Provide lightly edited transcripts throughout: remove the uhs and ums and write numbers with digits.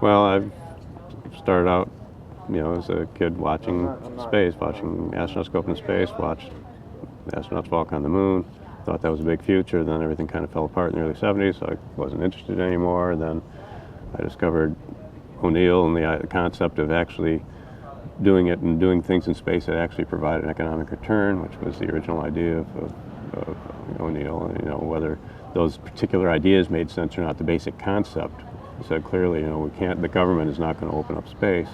Well, I've started out, as a kid watching space, watching astronauts go up in space, watched astronauts walk on the moon. Thought that was a big future. Then everything kind of fell apart in the early '70s, so I wasn't interested anymore. And then I discovered O'Neill and the concept of actually doing it and doing things in space that actually provide an economic return, which was the original idea of O'Neill. Whether those particular ideas made sense or not, the basic concept said clearly, we can't. The government is not going to open up space.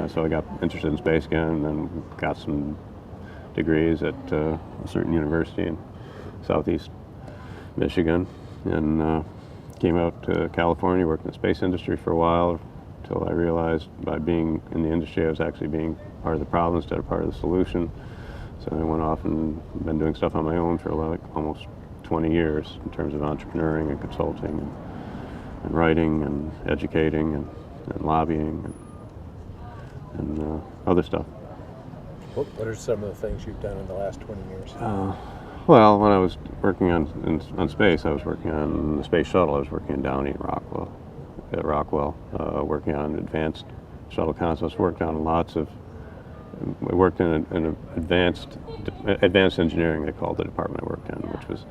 So I got interested in space again, and then got some degrees at a certain university in Southeast Michigan, and came out to California, worked in the space industry for a while, until I realized by being in the industry I was actually being part of the problem instead of part of the solution. So I went off and been doing stuff on my own for almost 20 years in terms of entrepreneuring and consulting and writing and educating and lobbying and other stuff. What are some of the things you've done in the last 20 years? Well, when I was working on space, I was working on the space shuttle. I was working in Downey and Rockwell, working on advanced shuttle concepts. Worked in an advanced engineering, they called the department I worked in, which was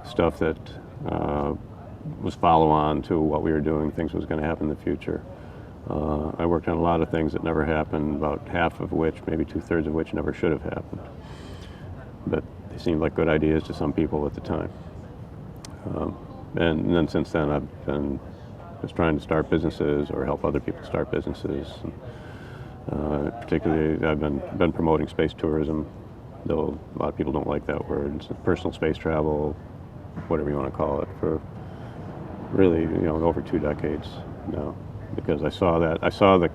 stuff that was follow-on to what we were doing, things that was going to happen in the future. I worked on a lot of things that never happened, about half of which, maybe 2/3 of which, never should have happened. But they seemed like good ideas to some people at the time. And then since then, I've been just trying to start businesses or help other people start businesses. And, particularly, I've been promoting space tourism, though a lot of people don't like that word. It's personal space travel, whatever you want to call it, for really, over 2 decades now. Because I saw in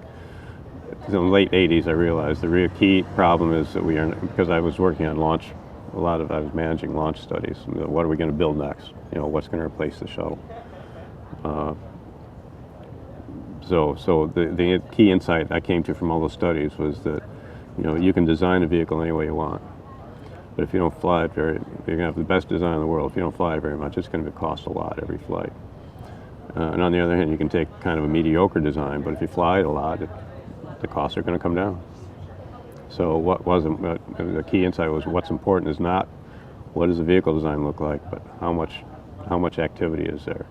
the late '80s, I realized the real key problem is that because I was working on I was managing launch studies. What are we going to build next? What's going to replace the shuttle? So the key insight I came to from all those studies was that, you can design a vehicle any way you want, but if you don't fly it you're going to have the best design in the world. If you don't fly it very much, it's going to cost a lot every flight. And on the other hand, you can take kind of a mediocre design, but if you fly it a lot, the costs are going to come down. So the key insight was what's important is not what does the vehicle design look like, but how much activity is there.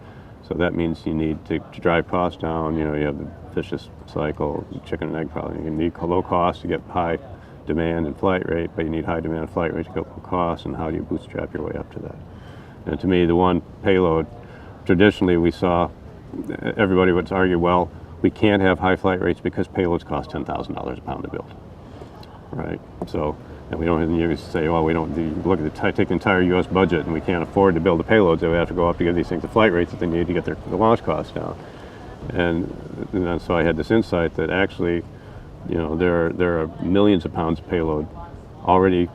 So that means you need to drive costs down. You have the vicious cycle, chicken and egg problem. You need low cost to get high demand and flight rate, but you need high demand and flight rate to get low cost, and how do you bootstrap your way up to that? And to me, the one payload, traditionally we saw everybody would argue, well, we can't have high flight rates because payloads cost $10,000 a pound to build, right? So, and we don't have to say, well, we don't look at take the entire U.S. budget and we can't afford to build the payloads that we have to go up to give these things the flight rates that they need to get the launch costs down. And so I had this insight that actually, there are millions of pounds of payload already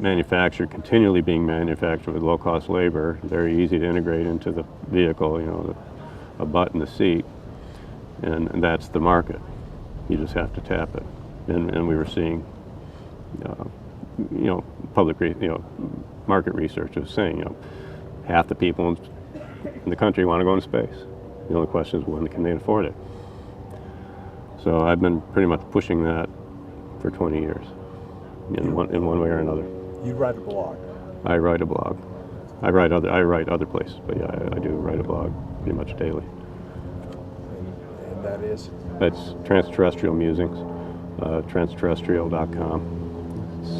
manufactured, continually being manufactured with low-cost labor, very easy to integrate into the vehicle, a butt in the seat, and that's the market. You just have to tap it. And we were seeing, market research was saying, half the people in the country want to go into space. The only question is when can they afford it? So I've been pretty much pushing that for 20 years. In one way or another. You write a blog. I write a blog. I write other places, but yeah, I do write a blog pretty much daily. And that is? It's Transterrestrial Musings, transterrestrial.com.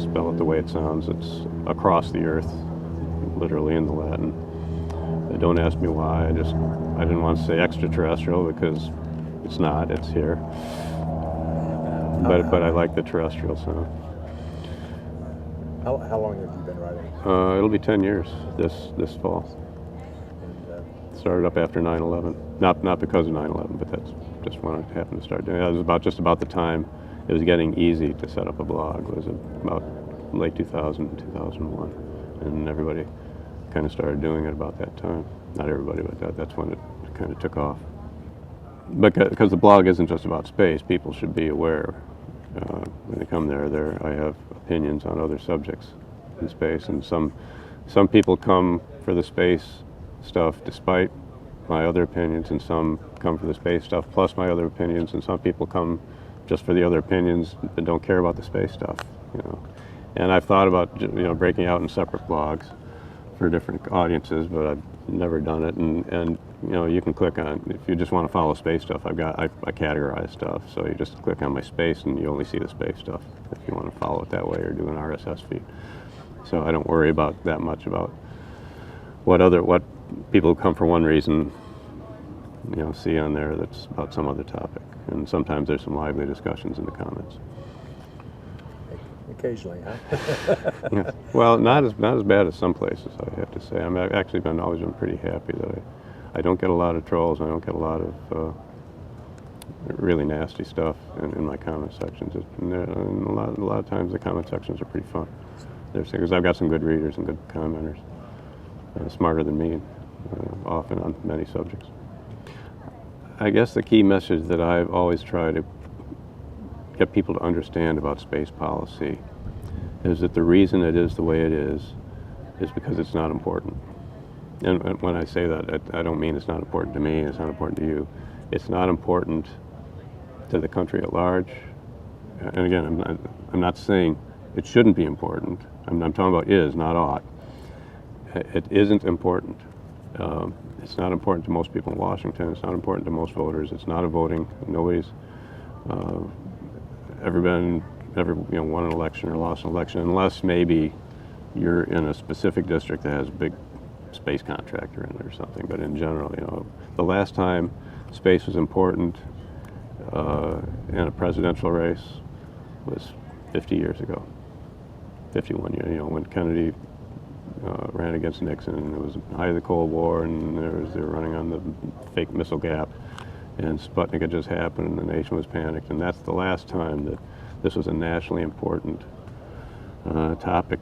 Spell it the way it sounds. It's across the earth, literally in the Latin. Don't ask me why. I didn't want to say extraterrestrial because it's not. It's here. But I like the terrestrial sound. How long have you been writing? It'll be 10 years this fall. And, started up after 9/11. Not because of 9/11, but that's just when I happened to start doing it. It was just about the time it was getting easy to set up a blog. It was about late 2000, 2001, and everybody kind of started doing it about that time. Not everybody, but that's when it kind of took off. Because the blog isn't just about space, people should be aware. When they come there, I have opinions on other subjects in space, and some people come for the space stuff despite my other opinions, and some come for the space stuff plus my other opinions, and some people come just for the other opinions and don't care about the space stuff, you know. And I've thought about, you know, breaking out in separate blogs for different audiences, but I've never done it. And you know, you can click on, if you just want to follow space stuff, I categorize stuff, so you just click on my space and you only see the space stuff if you want to follow it that way, or do an RSS feed. So I don't worry about that much about what people who come for one reason, you know, see on there that's about some other topic. And sometimes there's some lively discussions in the comments. Occasionally, huh? Yeah. Well, not as bad as some places, I have to say. I've actually always been pretty happy that I don't get a lot of trolls. I don't get a lot of really nasty stuff in my comment sections. And a lot of times the comment sections are pretty fun. Because I've got some good readers and good commenters, smarter than me, often on many subjects. I guess the key message that I've always tried to get people to understand about space policy is that the reason it is the way it is because it's not important. And when I say that, I don't mean it's not important to me, it's not important to you. It's not important to the country at large. And again, I'm not saying it shouldn't be important. I'm talking about is, not ought. It isn't important. It's not important to most people in Washington. It's not important to most voters. It's not a voting. Nobody's ever won an election or lost an election, unless maybe you're in a specific district that has a big space contractor in it or something. But in general, you know, the last time space was important in a presidential race was 50 years ago, 51 years. You know, when Kennedy ran against Nixon, and it was the height of the Cold War, and they were running on the fake missile gap, and Sputnik had just happened, and the nation was panicked. And that's the last time that this was a nationally important topic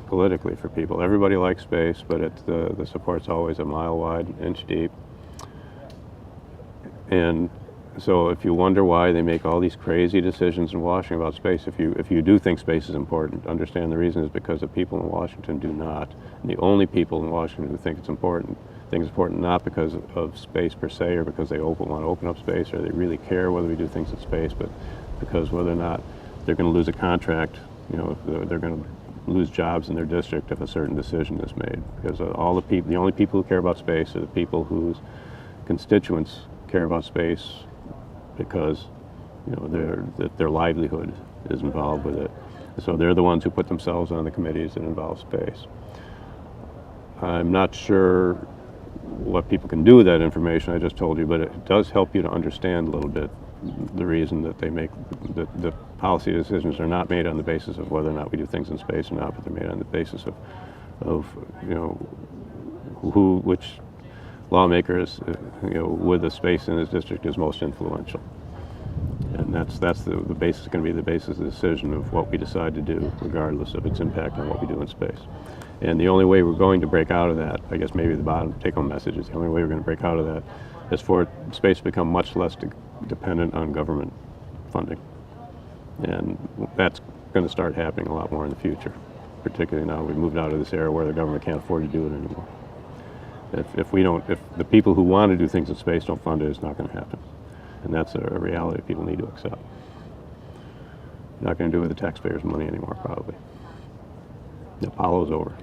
politically for people. Everybody likes space, but the support's always a mile wide, inch deep. And so if you wonder why they make all these crazy decisions in Washington about space, if you do think space is important, understand the reason is because the people in Washington do not. And the only people in Washington who think it's important not because of space per se, or because they want to open up space, or they really care whether we do things in space, but because whether or not they're going to lose a contract, you know, if they're going to lose jobs in their district if a certain decision is made. Because the only people who care about space are the people whose constituents care about space, because, you know, their livelihood is involved with it. So they're the ones who put themselves on the committees that involve space. I'm not sure what people can do with that information I just told you, but it does help you to understand a little bit the reason that they make the policy decisions are not made on the basis of whether or not we do things in space or not, but they're made on the basis of you know, which lawmakers, you know, with the space in his district is most influential. And that's the basis, going to be the basis of the decision of what we decide to do, regardless of its impact on what we do in space. And the only way we're going to break out of that, I guess maybe the bottom take-home message is the only way we're going to break out of that is for space to become much less dependent on government funding. And that's going to start happening a lot more in the future, particularly now we've moved out of this era where the government can't afford to do it anymore. If the people who want to do things in space don't fund it, it's not going to happen. And that's a reality people need to accept. Not going to do it with the taxpayers' money anymore, probably. Apollo's over.